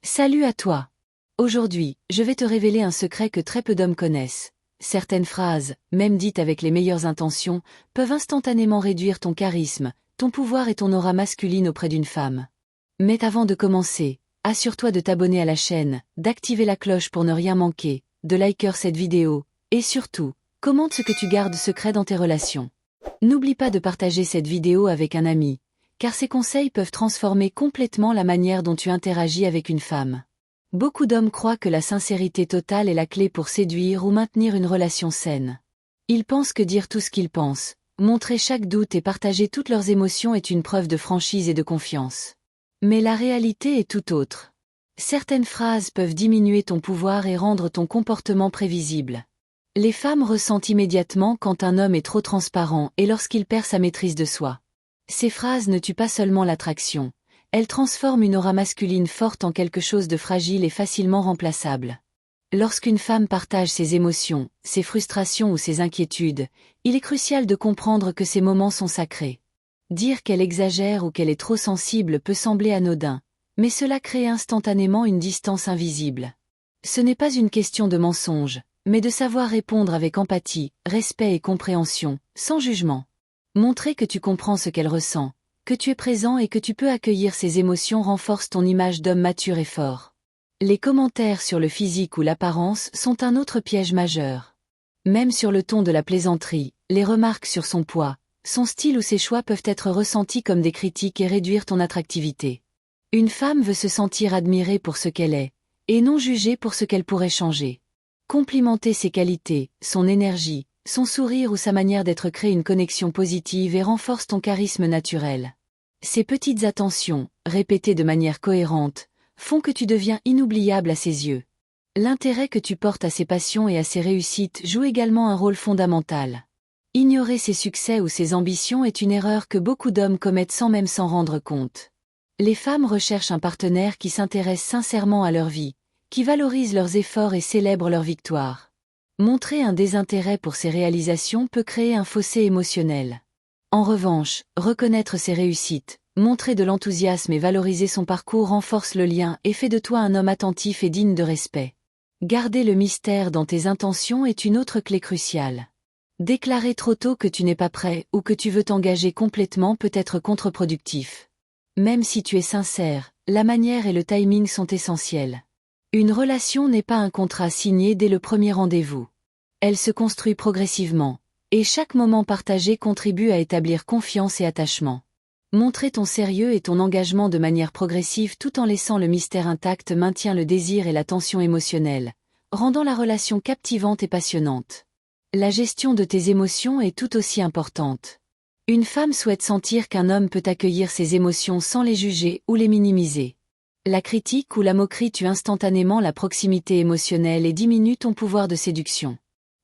Salut à toi. Aujourd'hui, je vais te révéler un secret que très peu d'hommes connaissent. Certaines phrases, même dites avec les meilleures intentions, peuvent instantanément réduire ton charisme, ton pouvoir et ton aura masculine auprès d'une femme. Mais avant de commencer, assure-toi de t'abonner à la chaîne, d'activer la cloche pour ne rien manquer, de liker cette vidéo, et surtout, commente ce que tu gardes secret dans tes relations. N'oublie pas de partager cette vidéo avec un ami, car ces conseils peuvent transformer complètement la manière dont tu interagis avec une femme. Beaucoup d'hommes croient que la sincérité totale est la clé pour séduire ou maintenir une relation saine. Ils pensent que dire tout ce qu'ils pensent, montrer chaque doute et partager toutes leurs émotions est une preuve de franchise et de confiance. Mais la réalité est tout autre. Certaines phrases peuvent diminuer ton pouvoir et rendre ton comportement prévisible. Les femmes ressentent immédiatement quand un homme est trop transparent et lorsqu'il perd sa maîtrise de soi. Ces phrases ne tuent pas seulement l'attraction, elles transforment une aura masculine forte en quelque chose de fragile et facilement remplaçable. Lorsqu'une femme partage ses émotions, ses frustrations ou ses inquiétudes, il est crucial de comprendre que ces moments sont sacrés. Dire qu'elle exagère ou qu'elle est trop sensible peut sembler anodin, mais cela crée instantanément une distance invisible. Ce n'est pas une question de mensonge, mais de savoir répondre avec empathie, respect et compréhension, sans jugement. Montrer que tu comprends ce qu'elle ressent, que tu es présent et que tu peux accueillir ses émotions renforce ton image d'homme mature et fort. Les commentaires sur le physique ou l'apparence sont un autre piège majeur. Même sur le ton de la plaisanterie, les remarques sur son poids, son style ou ses choix peuvent être ressentis comme des critiques et réduire ton attractivité. Une femme veut se sentir admirée pour ce qu'elle est, et non jugée pour ce qu'elle pourrait changer. Complimenter ses qualités, son énergie, son sourire ou sa manière d'être crée une connexion positive et renforce ton charisme naturel. Ces petites attentions, répétées de manière cohérente, font que tu deviens inoubliable à ses yeux. L'intérêt que tu portes à ses passions et à ses réussites joue également un rôle fondamental. Ignorer ses succès ou ses ambitions est une erreur que beaucoup d'hommes commettent sans même s'en rendre compte. Les femmes recherchent un partenaire qui s'intéresse sincèrement à leur vie, qui valorise leurs efforts et célèbre leurs victoires. Montrer un désintérêt pour ses réalisations peut créer un fossé émotionnel. En revanche, reconnaître ses réussites, montrer de l'enthousiasme et valoriser son parcours renforce le lien et fait de toi un homme attentif et digne de respect. Garder le mystère dans tes intentions est une autre clé cruciale. Déclarer trop tôt que tu n'es pas prêt ou que tu veux t'engager complètement peut être contre-productif. Même si tu es sincère, la manière et le timing sont essentiels. Une relation n'est pas un contrat signé dès le premier rendez-vous. Elle se construit progressivement, et chaque moment partagé contribue à établir confiance et attachement. Montrer ton sérieux et ton engagement de manière progressive tout en laissant le mystère intact maintient le désir et la tension émotionnelle, rendant la relation captivante et passionnante. La gestion de tes émotions est tout aussi importante. Une femme souhaite sentir qu'un homme peut accueillir ses émotions sans les juger ou les minimiser. La critique ou la moquerie tue instantanément la proximité émotionnelle et diminue ton pouvoir de séduction.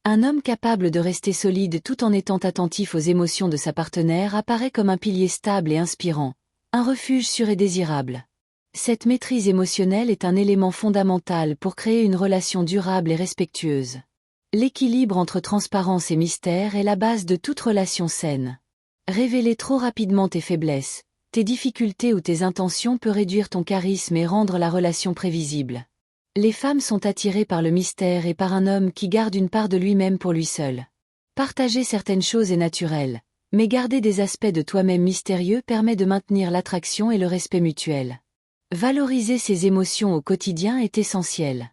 Un homme capable de rester solide tout en étant attentif aux émotions de sa partenaire apparaît comme un pilier stable et inspirant, un refuge sûr et désirable. Cette maîtrise émotionnelle est un élément fondamental pour créer une relation durable et respectueuse. L'équilibre entre transparence et mystère est la base de toute relation saine. Révéler trop rapidement tes faiblesses, tes difficultés ou tes intentions peut réduire ton charisme et rendre la relation prévisible. Les femmes sont attirées par le mystère et par un homme qui garde une part de lui-même pour lui seul. Partager certaines choses est naturel, mais garder des aspects de toi-même mystérieux permet de maintenir l'attraction et le respect mutuel. Valoriser ses émotions au quotidien est essentiel.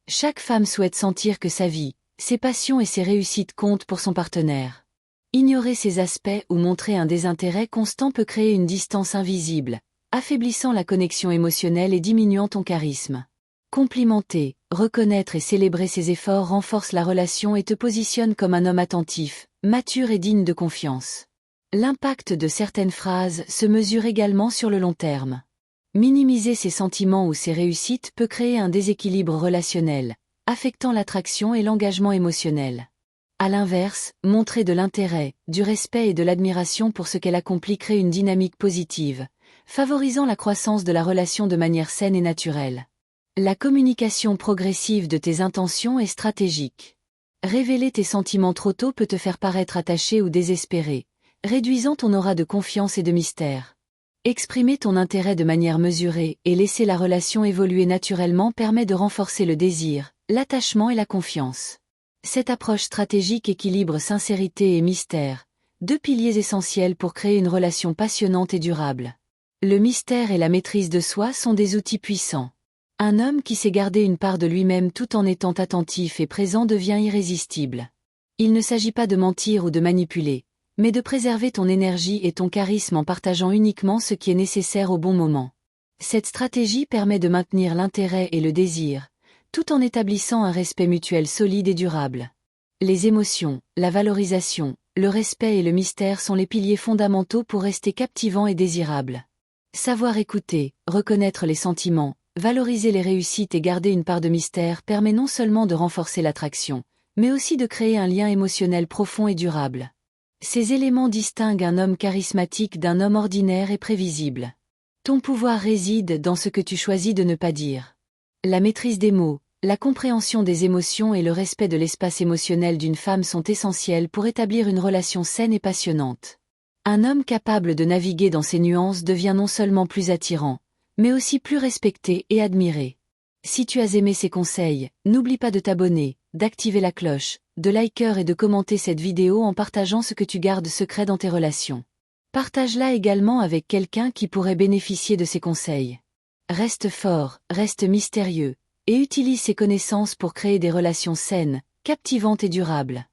Chaque femme souhaite sentir que sa vie, ses passions et ses réussites comptent pour son partenaire. Ignorer ces aspects ou montrer un désintérêt constant peut créer une distance invisible, affaiblissant la connexion émotionnelle et diminuant ton charisme. Complimenter, reconnaître et célébrer ses efforts renforce la relation et te positionne comme un homme attentif, mature et digne de confiance. L'impact de certaines phrases se mesure également sur le long terme. Minimiser ses sentiments ou ses réussites peut créer un déséquilibre relationnel, affectant l'attraction et l'engagement émotionnel. À l'inverse, montrer de l'intérêt, du respect et de l'admiration pour ce qu'elle accomplit crée une dynamique positive, favorisant la croissance de la relation de manière saine et naturelle. La communication progressive de tes intentions est stratégique. Révéler tes sentiments trop tôt peut te faire paraître attaché ou désespéré, réduisant ton aura de confiance et de mystère. Exprimer ton intérêt de manière mesurée et laisser la relation évoluer naturellement permet de renforcer le désir, l'attachement et la confiance. Cette approche stratégique équilibre sincérité et mystère, deux piliers essentiels pour créer une relation passionnante et durable. Le mystère et la maîtrise de soi sont des outils puissants. Un homme qui sait garder une part de lui-même tout en étant attentif et présent devient irrésistible. Il ne s'agit pas de mentir ou de manipuler, mais de préserver ton énergie et ton charisme en partageant uniquement ce qui est nécessaire au bon moment. Cette stratégie permet de maintenir l'intérêt et le désir, tout en établissant un respect mutuel solide et durable. Les émotions, la valorisation, le respect et le mystère sont les piliers fondamentaux pour rester captivant et désirable. Savoir écouter, reconnaître les sentiments, valoriser les réussites et garder une part de mystère permet non seulement de renforcer l'attraction, mais aussi de créer un lien émotionnel profond et durable. Ces éléments distinguent un homme charismatique d'un homme ordinaire et prévisible. Ton pouvoir réside dans ce que tu choisis de ne pas dire. La maîtrise des mots, la compréhension des émotions et le respect de l'espace émotionnel d'une femme sont essentiels pour établir une relation saine et passionnante. Un homme capable de naviguer dans ces nuances devient non seulement plus attirant, mais aussi plus respecté et admiré. Si tu as aimé ces conseils, n'oublie pas de t'abonner, d'activer la cloche, de liker et de commenter cette vidéo en partageant ce que tu gardes secret dans tes relations. Partage-la également avec quelqu'un qui pourrait bénéficier de ces conseils. Reste fort, reste mystérieux, et utilise ces connaissances pour créer des relations saines, captivantes et durables.